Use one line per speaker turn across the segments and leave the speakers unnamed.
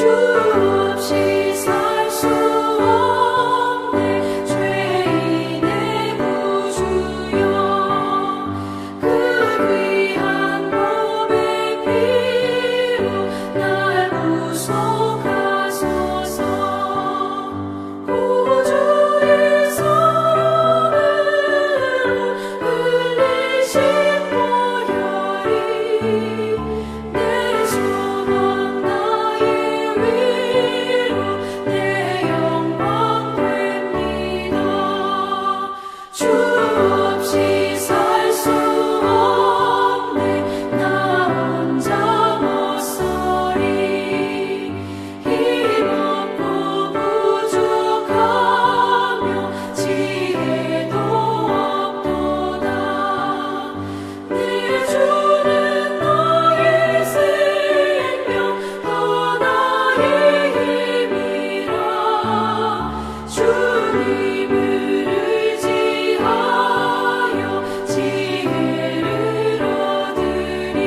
없이 살 수 없네 죄인의 구주여 그 귀한 몸의 피로 날 구속하소서 구주의 사랑으로 흘리신 보혈이 내 소망 나의 위로 내 영광 됩니다. 주 없이 살 수 없네 나 혼자 못 서리 힘없고 부족하며 지혜도 없도다 내 주는 나의 생명 또 나의 힘이라 주님을 의지하여 지혜를 얻으리.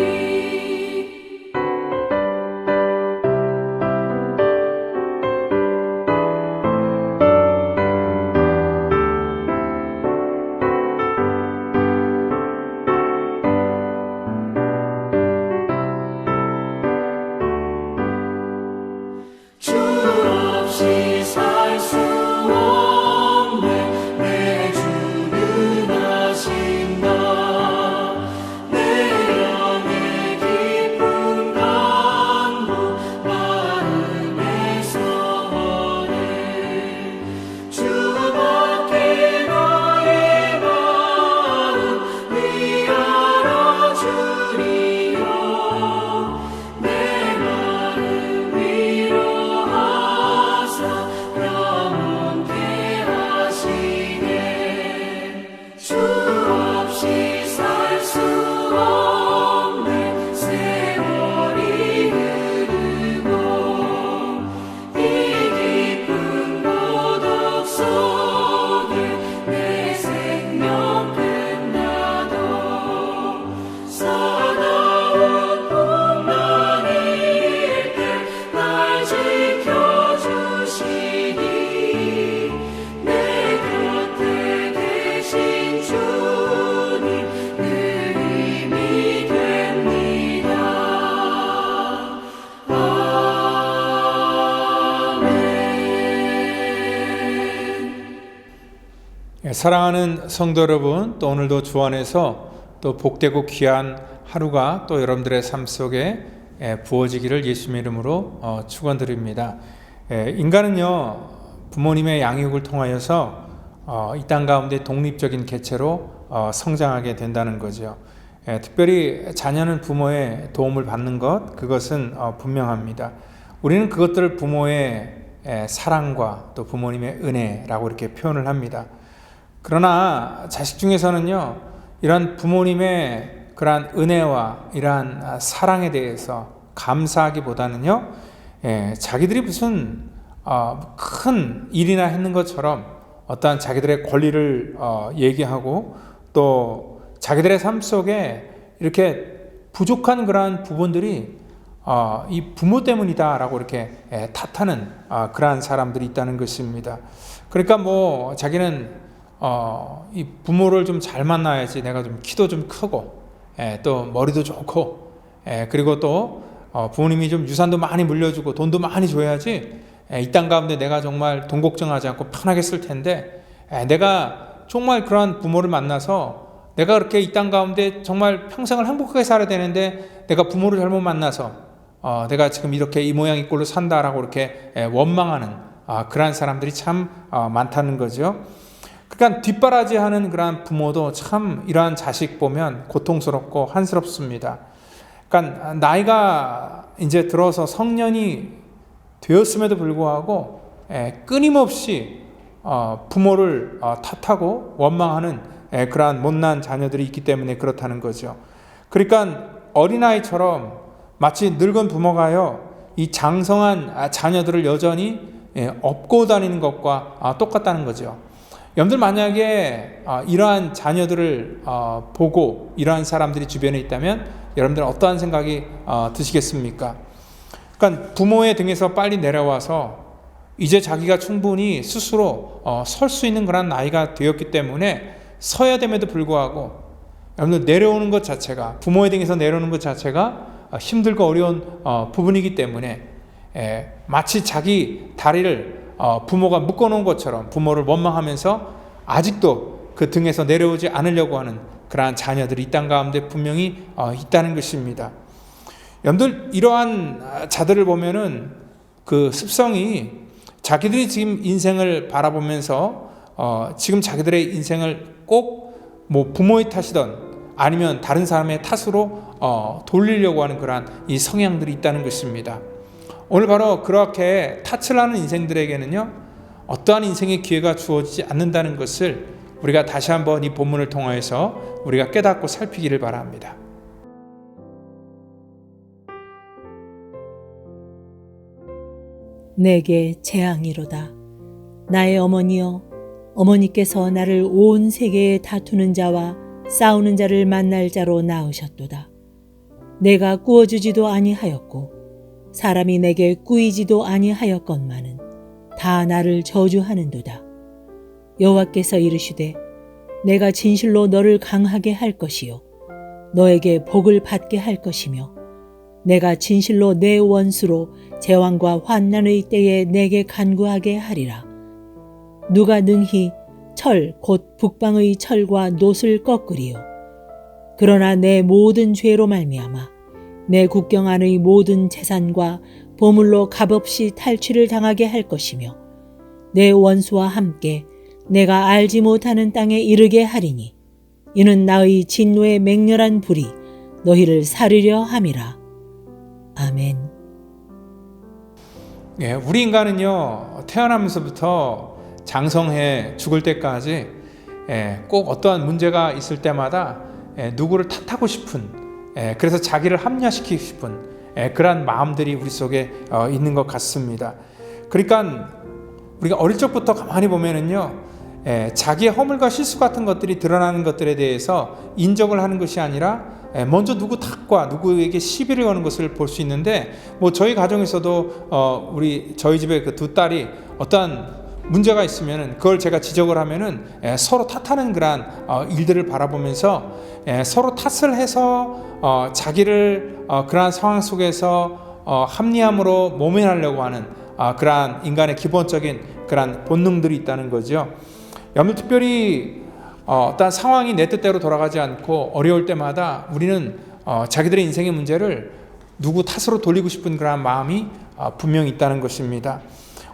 주 없이 살 수 없네 내 주는 하신다 내 영의 깊은 간구 마음의 소원을 주밖에 나의 마음 위하여 주리요 내 마음 위로하사 영원케 하시네 주 없이 살 수 없네 세월이 흐르고 이 깊은 고독 속에 내 생명 끝나도 사나운 풍랑일 때 날 지켜주시니 내 곁에 계신 주님 늘 힘이 됩니다. 아멘.
사랑하는 성도 여러분, 또 오늘도 주 안에서 또 복되고 귀한 하루가 또 여러분들의 삶 속에 부어지기를 예수님의 이름으로 축원드립니다. 인간은요 부모님의 양육을 통하여서 이 땅 가운데 독립적인 개체로 성장하게 된다는 거죠. 특별히 자녀는 부모의 도움을 받는 것, 그것은 분명합니다. 우리는 그것들을 부모의 사랑과 또 부모님의 은혜라고 이렇게 표현을 합니다. 그러나 자식 중에서는요 이러한 부모님의 그러한 은혜와 이러한 사랑에 대해서 감사하기보다는요 자기들이 무슨 큰 일이나 했는 것처럼 어떠한 자기들의 권리를 얘기하고 또 자기들의 삶 속에 이렇게 부족한 그러한 부분들이 이 부모 때문이다라고 이렇게 탓하는 그러한 사람들이 있다는 것입니다. 그러니까 뭐 자기는 이 부모를 좀 잘 만나야지 내가 좀 키도 좀 크고 또 머리도 좋고 그리고 또 부모님이 좀 유산도 많이 물려주고 돈도 많이 줘야지 이 땅 가운데 내가 정말 돈 걱정하지 않고 편하게 쓸 텐데 내가 정말 그러한 부모를 만나서 내가 그렇게 이 땅 가운데 정말 평생을 행복하게 살아야 되는데 내가 부모를 잘못 만나서 내가 지금 이렇게 이 모양 이 꼴로 산다라고 이렇게 원망하는 그러한 사람들이 참 많다는 거죠. 그러니까 뒷바라지하는 그러한 부모도 참 이러한 자식 보면 고통스럽고 한스럽습니다. 그러니까 나이가 이제 들어서 성년이 되었음에도 불구하고 끊임없이 부모를 탓하고 원망하는 그러한 못난 자녀들이 있기 때문에 그렇다는 거죠. 그러니까 어린아이처럼 마치 늙은 부모가요 이 장성한 자녀들을 여전히 업고 다니는 것과 똑같다는 거죠. 여러분들 만약에 이러한 자녀들을 보고 이러한 사람들이 주변에 있다면 여러분들은 어떠한 생각이 드시겠습니까? 그러니까 부모의 등에서 빨리 내려와서 이제 자기가 충분히 스스로 설 수 있는 그런 나이가 되었기 때문에 서야 됨에도 불구하고 여러분들 내려오는 것 자체가, 부모의 등에서 내려오는 것 자체가 힘들고 어려운 부분이기 때문에 마치 자기 다리를 부모가 묶어놓은 것처럼 부모를 원망하면서 아직도 그 등에서 내려오지 않으려고 하는 그러한 자녀들이 이 땅 가운데 분명히 있다는 것입니다. 여러분들 이러한 자들을 보면은 그 습성이 자기들이 지금 인생을 바라보면서 지금 자기들의 인생을 꼭 뭐 부모의 탓이든 아니면 다른 사람의 탓으로 돌리려고 하는 그러한 이 성향들이 있다는 것입니다. 오늘 바로 그렇게 탓을 하는 인생들에게는요, 어떠한 인생의 기회가 주어지지 않는다는 것을 우리가 다시 한번 이 본문을 통하여서 우리가 깨닫고 살피기를 바랍니다.
내게 재앙이로다. 나의 어머니여, 어머니께서 나를 온 세계에 다투는 자와 싸우는 자를 만날 자로 낳으셨도다. 내가 꾸어주지도 아니하였고 사람이 내게 꾸이지도 아니하였건만은 다 나를 저주하는도다. 여호와께서 이르시되 내가 진실로 너를 강하게 할 것이요 너에게 복을 받게 할 것이며 내가 진실로 내 원수로 재왕과 환난의 때에 내게 간구하게 하리라. 누가 능히 철 곧 북방의 철과 놋을 꺾으리요. 그러나 내 모든 죄로 말미암아 내 국경 안의 모든 재산과 보물로 값없이 탈취를 당하게 할 것이며 내 원수와 함께 내가 알지 못하는 땅에 이르게 하리니 이는 나의 진노의 맹렬한 불이 너희를 사르려 함이라. 아멘.
우리 인간은요, 태어나면서부터 장성해 죽을 때까지 꼭 어떠한 문제가 있을 때마다 누구를 탓하고 싶은, 그래서 자기를 합리화시키고 싶은 그러한 마음들이 우리 속에 있는 것 같습니다. 그러니까 우리가 어릴 적부터 가만히 보면은요, 자기의 허물과 실수 같은 것들이 드러나는 것들에 대해서 인정을 하는 것이 아니라 먼저 누구 탓과 누구에게 시비를 거는 것을 볼 수 있는데, 뭐 저희 가정에서도 저희 집에 그 두 딸이 어떠한 문제가 있으면은 그걸 제가 지적을 하면은 서로 탓하는 그러한 일들을 바라보면서 서로 탓을 해서 자기를 그러한 상황 속에서 합리함으로 모면하려고 하는 그러한 인간의 기본적인 그러한 본능들이 있다는 거죠. 여러분, 특별히 어떤 상황이 내 뜻대로 돌아가지 않고 어려울 때마다 우리는 자기들의 인생의 문제를 누구 탓으로 돌리고 싶은 그러한 마음이 분명히 있다는 것입니다.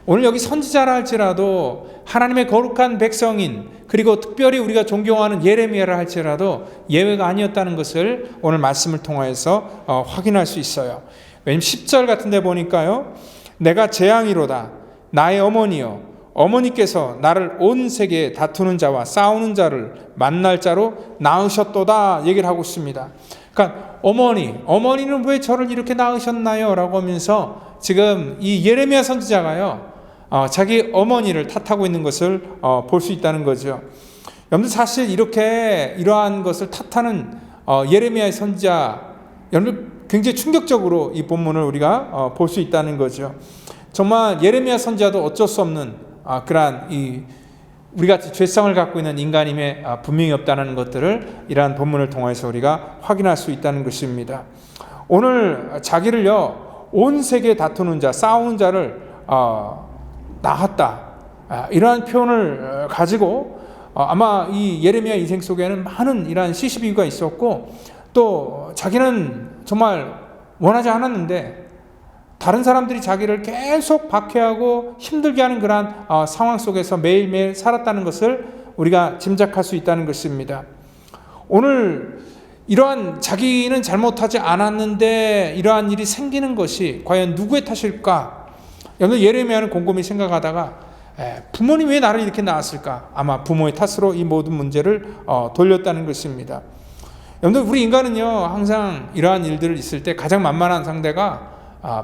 오늘 여기 선지자라 할지라도 하나님의 거룩한 백성인, 그리고 특별히 우리가 존경하는 예레미야라 할지라도 예외가 아니었다는 것을 오늘 말씀을 통하여서 확인할 수 있어요. 왜냐하면 10절 같은 데 보니까요, 내가 재앙이로다. 나의 어머니여, 어머니께서 나를 온 세계에 다투는 자와 싸우는 자를 만날 자로 낳으셨도다 얘기를 하고 있습니다. 그러니까 어머니는 왜 저를 이렇게 낳으셨나요? 라고 하면서 지금 이 예레미야 선지자가요, 자기 어머니를 탓하고 있는 것을 볼 수 있다는 거죠. 여러분, 사실 이러한 것을 탓하는 예레미야의 선지자, 여러분 굉장히 충격적으로 이 본문을 우리가 볼 수 있다는 거죠. 정말 예레미야 선지자도 어쩔 수 없는 그러한 우리같이 죄성을 갖고 있는 인간임에 분명히 없다는 것들을 이러한 본문을 통해서 우리가 확인할 수 있다는 것입니다. 오늘 자기를요, 온 세계에 다투는 자, 싸우는 자를 낳았다, 이러한 표현을 가지고 아마 이 예레미야 인생 속에는 많은 이러한 시시비가 있었고, 또 자기는 정말 원하지 않았는데 다른 사람들이 자기를 계속 박해하고 힘들게 하는 그러한 상황 속에서 매일매일 살았다는 것을 우리가 짐작할 수 있다는 것입니다. 오늘 이러한 자기는 잘못하지 않았는데 이러한 일이 생기는 것이 과연 누구의 탓일까? 여러분, 예레미야는 곰곰이 생각하다가 부모님이 왜 나를 이렇게 낳았을까? 아마 부모의 탓으로 이 모든 문제를 돌렸다는 것입니다. 여러분들, 우리 인간은요, 항상 이러한 일들을 있을 때 가장 만만한 상대가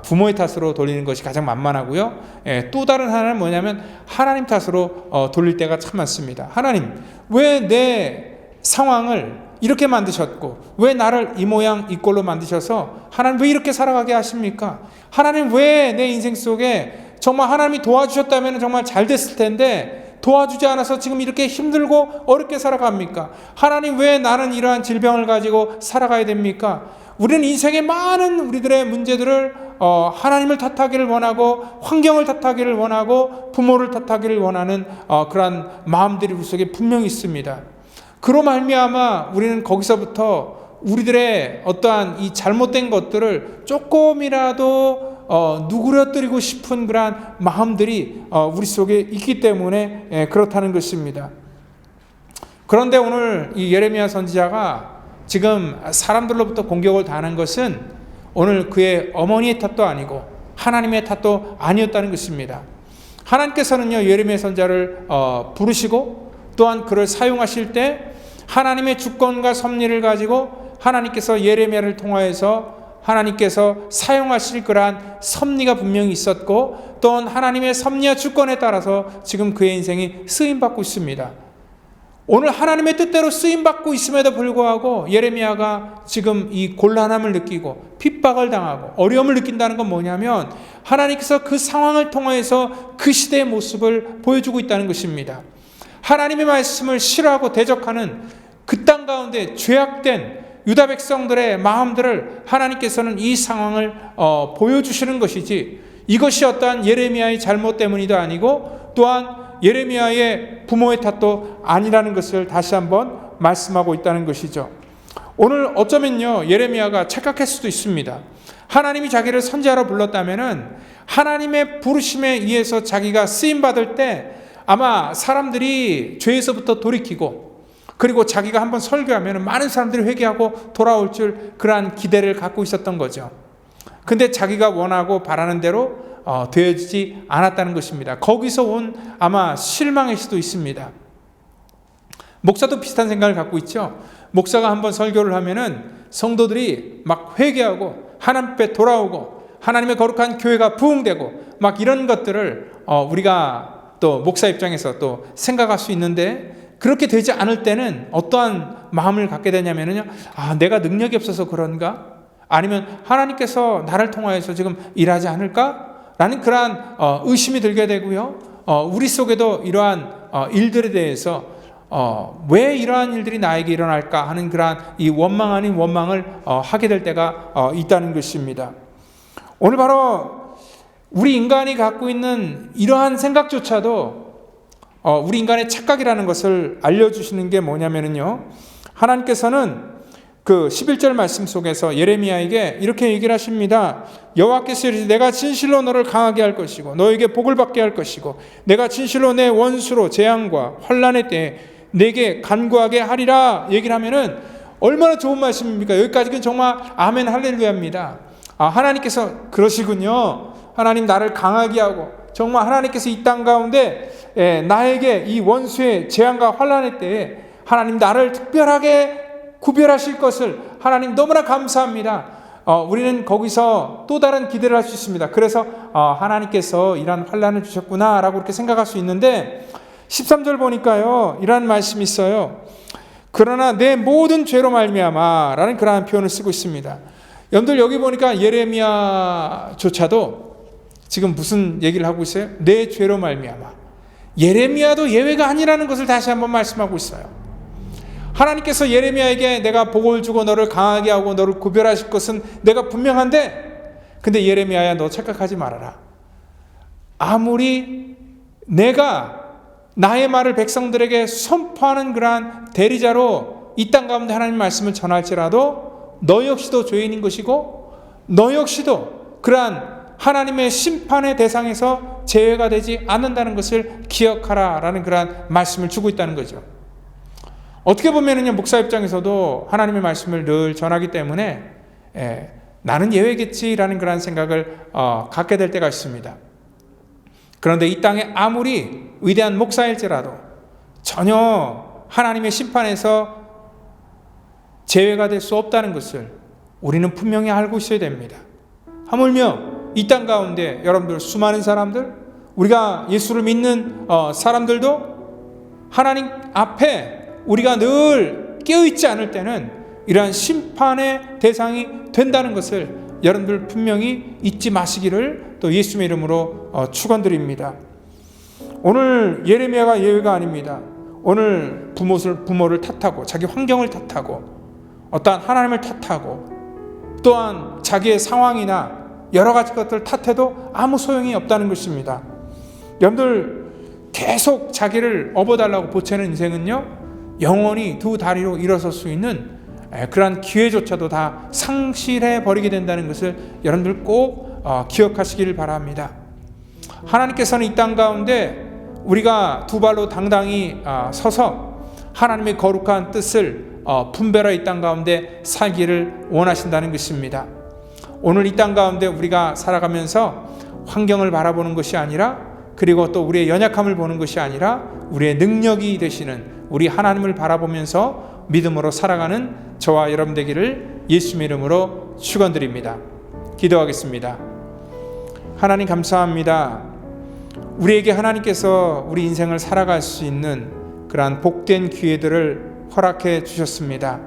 부모의 탓으로 돌리는 것이 가장 만만하고요. 또 다른 하나는 뭐냐면 하나님 탓으로 돌릴 때가 참 많습니다. 하나님, 왜 내 상황을 이렇게 만드셨고 왜 나를 이 모양 이 꼴로 만드셔서 하나님 왜 이렇게 살아가게 하십니까? 하나님 왜 내 인생 속에 정말 하나님이 도와주셨다면 정말 잘 됐을 텐데 도와주지 않아서 지금 이렇게 힘들고 어렵게 살아갑니까? 하나님 왜 나는 이러한 질병을 가지고 살아가야 됩니까? 우리는 인생의 많은 우리들의 문제들을 하나님을 탓하기를 원하고 환경을 탓하기를 원하고 부모를 탓하기를 원하는 그러한 마음들이 우리 속에 분명히 있습니다. 그로 말미암아 우리는 거기서부터 우리들의 어떠한 이 잘못된 것들을 조금이라도 누그러뜨리고 싶은 그러한 마음들이 우리 속에 있기 때문에 그렇다는 것입니다. 그런데 오늘 이 예레미야 선지자가 지금 사람들로부터 공격을 당한 것은 오늘 그의 어머니의 탓도 아니고 하나님의 탓도 아니었다는 것입니다. 하나님께서는요 예레미야 선지자를 부르시고 또한 그를 사용하실 때 하나님의 주권과 섭리를 가지고 하나님께서 예레미야를 통하여서 하나님께서 사용하실 그러한 섭리가 분명히 있었고 또한 하나님의 섭리와 주권에 따라서 지금 그의 인생이 쓰임받고 있습니다. 오늘 하나님의 뜻대로 쓰임받고 있음에도 불구하고 예레미야가 지금 이 곤란함을 느끼고 핍박을 당하고 어려움을 느낀다는 건 뭐냐면 하나님께서 그 상황을 통해서 그 시대의 모습을 보여주고 있다는 것입니다. 하나님의 말씀을 싫어하고 대적하는 그 땅 가운데 죄악된 유다 백성들의 마음들을 하나님께서는 이 상황을 보여주시는 것이지 이것이 어떠한 예레미야의 잘못 때문이도 아니고 또한 예레미야의 부모의 탓도 아니라는 것을 다시 한번 말씀하고 있다는 것이죠. 오늘 어쩌면요 예레미야가 착각할 수도 있습니다. 하나님이 자기를 선지자로 불렀다면은 하나님의 부르심에 의해서 자기가 쓰임받을 때 아마 사람들이 죄에서부터 돌이키고 그리고 자기가 한번 설교하면 많은 사람들이 회개하고 돌아올 줄 그러한 기대를 갖고 있었던 거죠. 근데 자기가 원하고 바라는 대로 되어지지 않았다는 것입니다. 거기서 온 아마 실망일 수도 있습니다. 목사도 비슷한 생각을 갖고 있죠. 목사가 한번 설교를 하면은 성도들이 막 회개하고 하나님 앞에 돌아오고 하나님의 거룩한 교회가 부흥되고 막 이런 것들을 우리가 또 목사 입장에서 또 생각할 수 있는데 그렇게 되지 않을 때는 어떠한 마음을 갖게 되냐면요. 내가 능력이 없어서 그런가? 아니면 하나님께서 나를 통하여서 지금 일하지 않을까? 라는 그러한 의심이 들게 되고요. 우리 속에도 이러한 일들에 대해서 왜 이러한 일들이 나에게 일어날까 하는 그러한 이 원망 아닌 원망을 하게 될 때가 있다는 것입니다. 오늘 바로 우리 인간이 갖고 있는 이러한 생각조차도 우리 인간의 착각이라는 것을 알려주시는 게 뭐냐면요. 하나님께서는 그 11절 말씀 속에서 예레미야에게 이렇게 얘기를 하십니다. 여호와께서 이르시되 내가 진실로 너를 강하게 할 것이고 너에게 복을 받게 할 것이고 내가 진실로 내 원수로 재앙과 환난의 때에 내게 간구하게 하리라 얘기를 하면은 얼마나 좋은 말씀입니까? 여기까지는 정말 아멘 할렐루야입니다. 하나님께서 그러시군요. 하나님 나를 강하게 하고 정말 하나님께서 이 땅 가운데 나에게 이 원수의 재앙과 환난의 때에 하나님 나를 특별하게 구별하실 것을 하나님 너무나 감사합니다. 우리는 거기서 또 다른 기대를 할 수 있습니다. 그래서 하나님께서 이러한 환난을 주셨구나 라고 이렇게 생각할 수 있는데 13절 보니까요 이러한 말씀이 있어요. 그러나 내 모든 죄로 말미암아 라는 그러한 표현을 쓰고 있습니다. 여러분들 여기 보니까 예레미야조차도 지금 무슨 얘기를 하고 있어요? 내 죄로 말미암아. 예레미야도 예외가 아니라는 것을 다시 한번 말씀하고 있어요. 하나님께서 예레미야에게 내가 복을 주고 너를 강하게 하고 너를 구별하실 것은 내가 분명한데 근데 예레미야야 너 착각하지 말아라. 아무리 내가 나의 말을 백성들에게 선포하는 그러한 대리자로 이 땅 가운데 하나님 말씀을 전할지라도 너 역시도 죄인인 것이고 너 역시도 그러한 하나님의 심판의 대상에서 제외가 되지 않는다는 것을 기억하라 라는 그러한 말씀을 주고 있다는 거죠. 어떻게 보면은요 목사 입장에서도 하나님의 말씀을 늘 전하기 때문에 나는 예외겠지라는 그런 생각을 갖게 될 때가 있습니다. 그런데 이 땅에 아무리 위대한 목사일지라도 전혀 하나님의 심판에서 제외가 될 수 없다는 것을 우리는 분명히 알고 있어야 됩니다. 하물며 이 땅 가운데 여러분들 수많은 사람들 우리가 예수를 믿는 사람들도 하나님 앞에 우리가 늘 깨어있지 않을 때는 이러한 심판의 대상이 된다는 것을 여러분들 분명히 잊지 마시기를 또 예수님의 이름으로 축원드립니다. 오늘 예레미야가 예외가 아닙니다. 오늘 부모를 탓하고 자기 환경을 탓하고 어떠한 하나님을 탓하고 또한 자기의 상황이나 여러 가지 것들을 탓해도 아무 소용이 없다는 것입니다. 여러분들 계속 자기를 업어달라고 보채는 인생은요, 영원히 두 다리로 일어설 수 있는 그러한 기회조차도 다 상실해 버리게 된다는 것을 여러분들 꼭 기억하시길 바랍니다. 하나님께서는 이 땅 가운데 우리가 두 발로 당당히 서서 하나님의 거룩한 뜻을 분별하 이 땅 가운데 살기를 원하신다는 것입니다. 오늘 이 땅 가운데 우리가 살아가면서 환경을 바라보는 것이 아니라, 그리고 또 우리의 연약함을 보는 것이 아니라 우리의 능력이 되시는 우리 하나님을 바라보면서 믿음으로 살아가는 저와 여러분 되기를 예수님의 이름으로 축원드립니다. 기도하겠습니다. 하나님 감사합니다. 우리에게 하나님께서 우리 인생을 살아갈 수 있는 그러한 복된 기회들을 허락해 주셨습니다.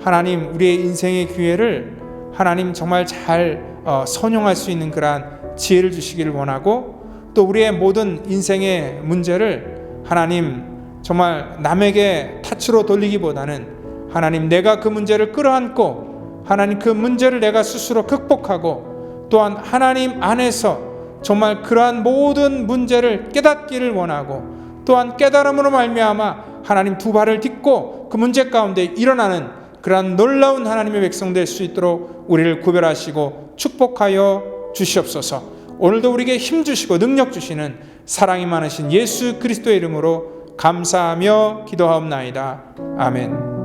하나님, 우리의 인생의 기회를 하나님 정말 잘 선용할 수 있는 그러한 지혜를 주시기를 원하고, 또 우리의 모든 인생의 문제를 하나님 정말 남에게 탓으로 돌리기보다는 하나님, 내가 그 문제를 끌어안고 하나님 그 문제를 내가 스스로 극복하고, 또한 하나님 안에서 정말 그러한 모든 문제를 깨닫기를 원하고, 또한 깨달음으로 말미암아 하나님 두 발을 딛고 그 문제 가운데 일어나는 그러한 놀라운 하나님의 백성 될 수 있도록 우리를 구별하시고 축복하여 주시옵소서. 오늘도 우리에게 힘 주시고 능력 주시는 사랑이 많으신 예수 그리스도의 이름으로 감사하며 기도하옵나이다. 아멘.